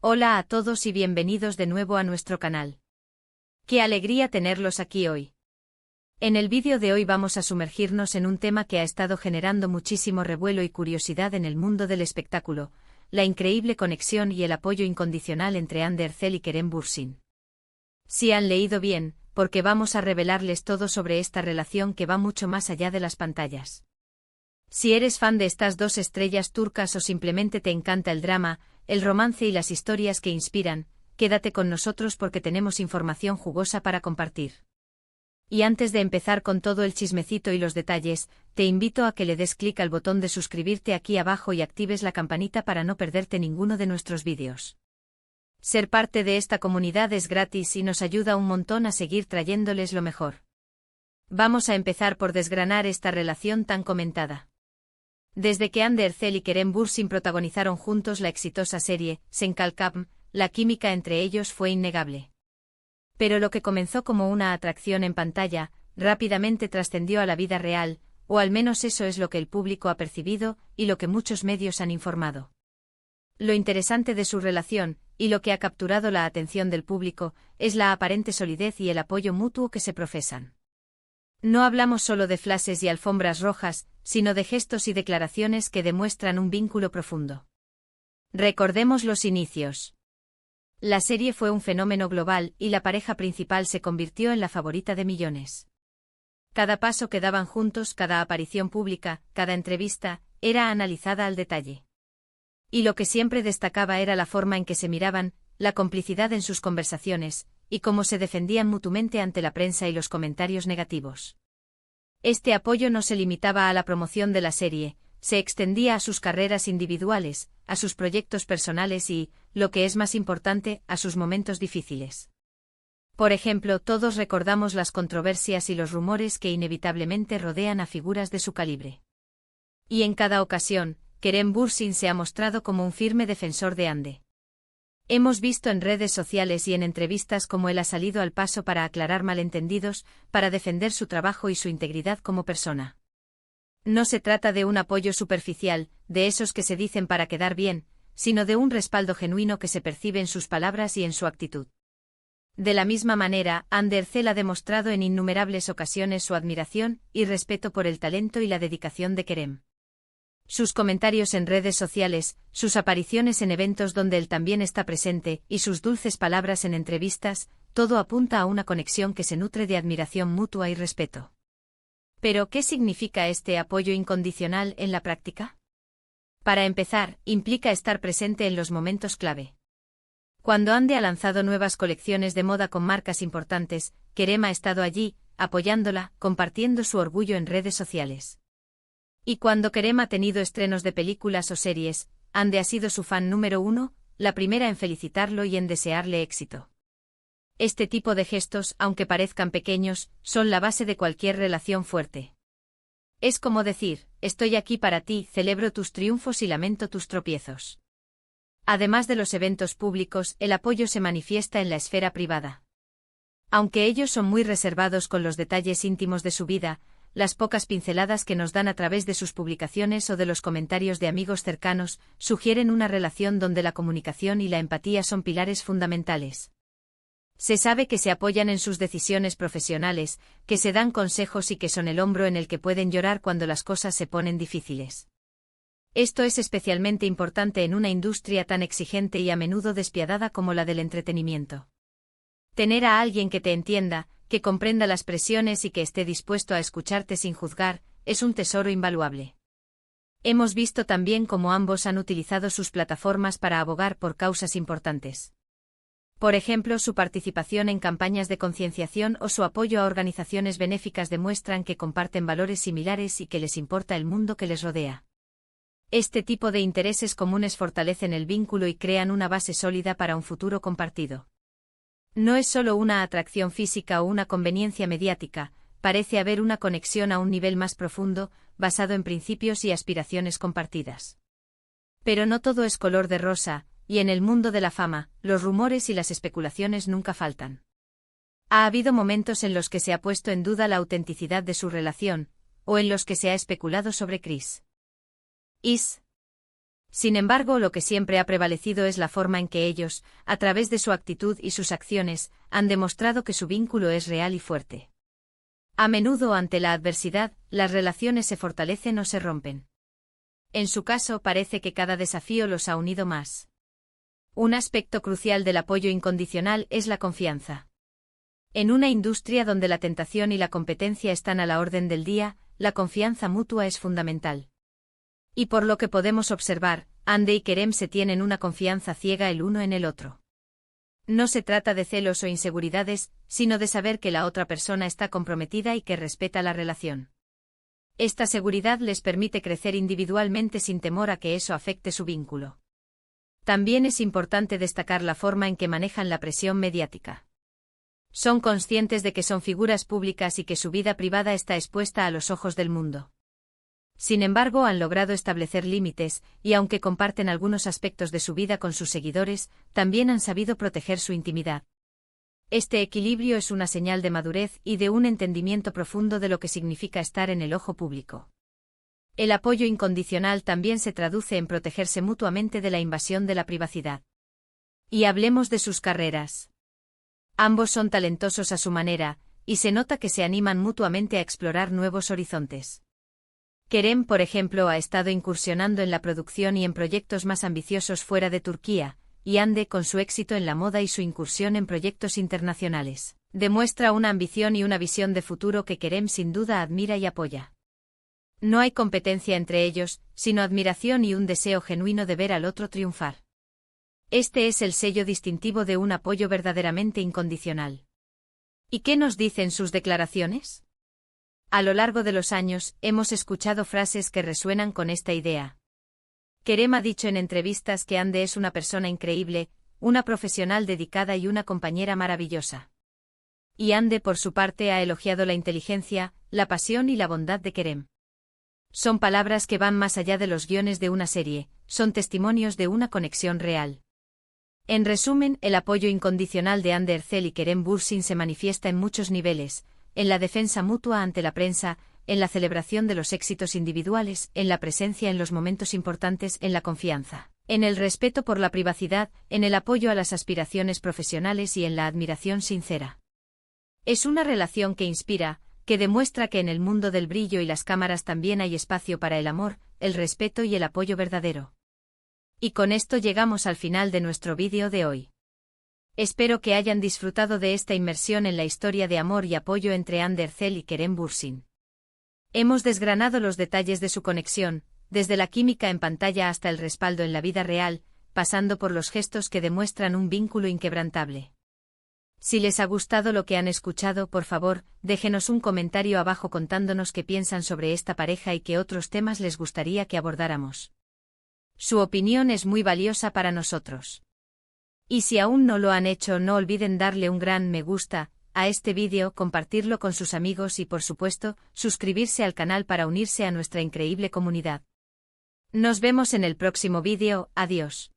Hola a todos y bienvenidos de nuevo a nuestro canal. ¡Qué alegría tenerlos aquí hoy! En el vídeo de hoy vamos a sumergirnos en un tema que ha estado generando muchísimo revuelo y curiosidad en el mundo del espectáculo, la increíble conexión y el apoyo incondicional entre Andy Ercel y Kerem Bürsin. Si han leído bien, porque vamos a revelarles todo sobre esta relación que va mucho más allá de las pantallas. Si eres fan de estas dos estrellas turcas o simplemente te encanta el drama, el romance y las historias que inspiran, quédate con nosotros porque tenemos información jugosa para compartir. Y antes de empezar con todo el chismecito y los detalles, te invito a que le des clic al botón de suscribirte aquí abajo y actives la campanita para no perderte ninguno de nuestros vídeos. Ser parte de esta comunidad es gratis y nos ayuda un montón a seguir trayéndoles lo mejor. Vamos a empezar por desgranar esta relación tan comentada. Desde que Andy Ercel y Kerem Bürsin protagonizaron juntos la exitosa serie Sen Kalkam, la química entre ellos fue innegable. Pero lo que comenzó como una atracción en pantalla, rápidamente trascendió a la vida real, o al menos eso es lo que el público ha percibido y lo que muchos medios han informado. Lo interesante de su relación, y lo que ha capturado la atención del público, es la aparente solidez y el apoyo mutuo que se profesan. No hablamos solo de flashes y alfombras rojas, sino de gestos y declaraciones que demuestran un vínculo profundo. Recordemos los inicios. La serie fue un fenómeno global y la pareja principal se convirtió en la favorita de millones. Cada paso que daban juntos, cada aparición pública, cada entrevista, era analizada al detalle. Y lo que siempre destacaba era la forma en que se miraban, la complicidad en sus conversaciones, y cómo se defendían mutuamente ante la prensa y los comentarios negativos. Este apoyo no se limitaba a la promoción de la serie, se extendía a sus carreras individuales, a sus proyectos personales y, lo que es más importante, a sus momentos difíciles. Por ejemplo, todos recordamos las controversias y los rumores que inevitablemente rodean a figuras de su calibre. Y en cada ocasión, Kerem Bürsin se ha mostrado como un firme defensor de Andy. Hemos visto en redes sociales y en entrevistas cómo él ha salido al paso para aclarar malentendidos, para defender su trabajo y su integridad como persona. No se trata de un apoyo superficial, de esos que se dicen para quedar bien, sino de un respaldo genuino que se percibe en sus palabras y en su actitud. De la misma manera, Andy Ercel ha demostrado en innumerables ocasiones su admiración y respeto por el talento y la dedicación de Kerem. Sus comentarios en redes sociales, sus apariciones en eventos donde él también está presente y sus dulces palabras en entrevistas, todo apunta a una conexión que se nutre de admiración mutua y respeto. Pero, ¿qué significa este apoyo incondicional en la práctica? Para empezar, implica estar presente en los momentos clave. Cuando Andy ha lanzado nuevas colecciones de moda con marcas importantes, Kerem ha estado allí, apoyándola, compartiendo su orgullo en redes sociales. Y cuando Kerem ha tenido estrenos de películas o series, Andy ha sido su fan número uno, la primera en felicitarlo y en desearle éxito. Este tipo de gestos, aunque parezcan pequeños, son la base de cualquier relación fuerte. Es como decir, estoy aquí para ti, celebro tus triunfos y lamento tus tropiezos. Además de los eventos públicos, el apoyo se manifiesta en la esfera privada. Aunque ellos son muy reservados con los detalles íntimos de su vida, las pocas pinceladas que nos dan a través de sus publicaciones o de los comentarios de amigos cercanos, sugieren una relación donde la comunicación y la empatía son pilares fundamentales. Se sabe que se apoyan en sus decisiones profesionales, que se dan consejos y que son el hombro en el que pueden llorar cuando las cosas se ponen difíciles. Esto es especialmente importante en una industria tan exigente y a menudo despiadada como la del entretenimiento. Tener a alguien que te entienda, que comprenda las presiones y que esté dispuesto a escucharte sin juzgar, es un tesoro invaluable. Hemos visto también cómo ambos han utilizado sus plataformas para abogar por causas importantes. Por ejemplo, su participación en campañas de concienciación o su apoyo a organizaciones benéficas demuestran que comparten valores similares y que les importa el mundo que les rodea. Este tipo de intereses comunes fortalecen el vínculo y crean una base sólida para un futuro compartido. No es solo una atracción física o una conveniencia mediática, parece haber una conexión a un nivel más profundo, basado en principios y aspiraciones compartidas. Pero no todo es color de rosa, y en el mundo de la fama, los rumores y las especulaciones nunca faltan. Ha habido momentos en los que se ha puesto en duda la autenticidad de su relación, o en los que se ha especulado sobre Kris. Sin embargo, lo que siempre ha prevalecido es la forma en que ellos, a través de su actitud y sus acciones, han demostrado que su vínculo es real y fuerte. A menudo, ante la adversidad, las relaciones se fortalecen o se rompen. En su caso, parece que cada desafío los ha unido más. Un aspecto crucial del apoyo incondicional es la confianza. En una industria donde la tentación y la competencia están a la orden del día, la confianza mutua es fundamental. Y por lo que podemos observar, Ande y Kerem se tienen una confianza ciega el uno en el otro. No se trata de celos o inseguridades, sino de saber que la otra persona está comprometida y que respeta la relación. Esta seguridad les permite crecer individualmente sin temor a que eso afecte su vínculo. También es importante destacar la forma en que manejan la presión mediática. Son conscientes de que son figuras públicas y que su vida privada está expuesta a los ojos del mundo. Sin embargo, han logrado establecer límites, y aunque comparten algunos aspectos de su vida con sus seguidores, también han sabido proteger su intimidad. Este equilibrio es una señal de madurez y de un entendimiento profundo de lo que significa estar en el ojo público. El apoyo incondicional también se traduce en protegerse mutuamente de la invasión de la privacidad. Y hablemos de sus carreras. Ambos son talentosos a su manera, y se nota que se animan mutuamente a explorar nuevos horizontes. Kerem, por ejemplo, ha estado incursionando en la producción y en proyectos más ambiciosos fuera de Turquía, y Ande, con su éxito en la moda y su incursión en proyectos internacionales, demuestra una ambición y una visión de futuro que Kerem sin duda admira y apoya. No hay competencia entre ellos, sino admiración y un deseo genuino de ver al otro triunfar. Este es el sello distintivo de un apoyo verdaderamente incondicional. ¿Y qué nos dicen sus declaraciones? A lo largo de los años, hemos escuchado frases que resuenan con esta idea. Kerem ha dicho en entrevistas que Ande es una persona increíble, una profesional dedicada y una compañera maravillosa. Y Ande, por su parte, ha elogiado la inteligencia, la pasión y la bondad de Kerem. Son palabras que van más allá de los guiones de una serie, son testimonios de una conexión real. En resumen, el apoyo incondicional de Hande Erçel y Kerem Bürsin se manifiesta en muchos niveles, en la defensa mutua ante la prensa, en la celebración de los éxitos individuales, en la presencia en los momentos importantes, en la confianza, en el respeto por la privacidad, en el apoyo a las aspiraciones profesionales y en la admiración sincera. Es una relación que inspira, que demuestra que en el mundo del brillo y las cámaras también hay espacio para el amor, el respeto y el apoyo verdadero. Y con esto llegamos al final de nuestro vídeo de hoy. Espero que hayan disfrutado de esta inmersión en la historia de amor y apoyo entre Hande Erçel y Kerem Bürsin. Hemos desgranado los detalles de su conexión, desde la química en pantalla hasta el respaldo en la vida real, pasando por los gestos que demuestran un vínculo inquebrantable. Si les ha gustado lo que han escuchado, por favor, déjenos un comentario abajo contándonos qué piensan sobre esta pareja y qué otros temas les gustaría que abordáramos. Su opinión es muy valiosa para nosotros. Y si aún no lo han hecho, no olviden darle un gran me gusta a este vídeo, compartirlo con sus amigos y, por supuesto, suscribirse al canal para unirse a nuestra increíble comunidad. Nos vemos en el próximo vídeo, adiós.